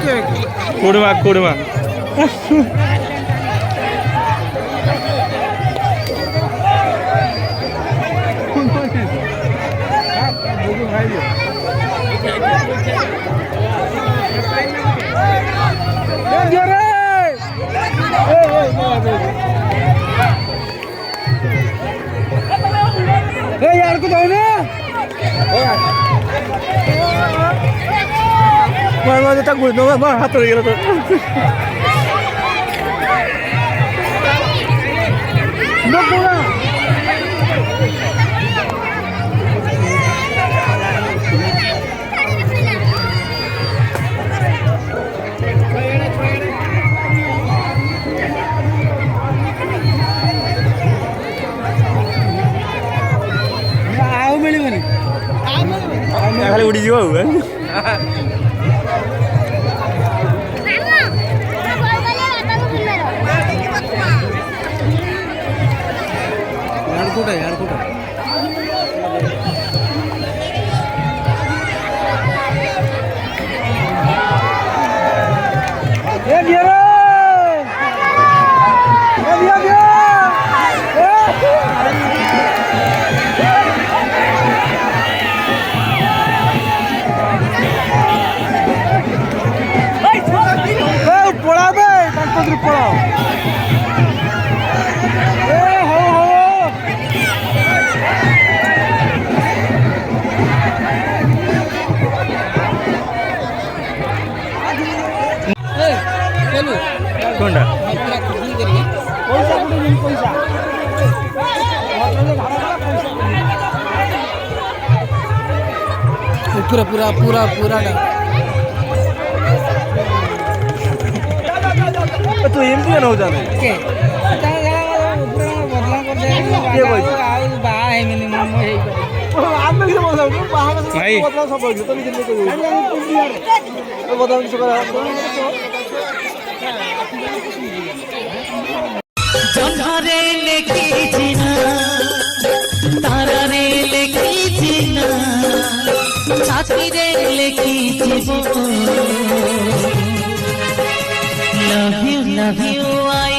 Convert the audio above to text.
कुड़मा कुड़मा यार को दो ना मैं तक घुस दूंगा मैं हाथ लग रहा तो खाली उड़ी जीव कोंडा पूरा पूरा पूरा पूरा तो एमती न हो जाने के बदला कर दे के बोल बा है मिनिमम है आप में से बोल रहा बाहर का भाई बदला सब हो गया तो दिन को बदला सब जन्हरे लेखी जिना तारा रे लेखी जिना छाती रे लेखी जीवो लव यू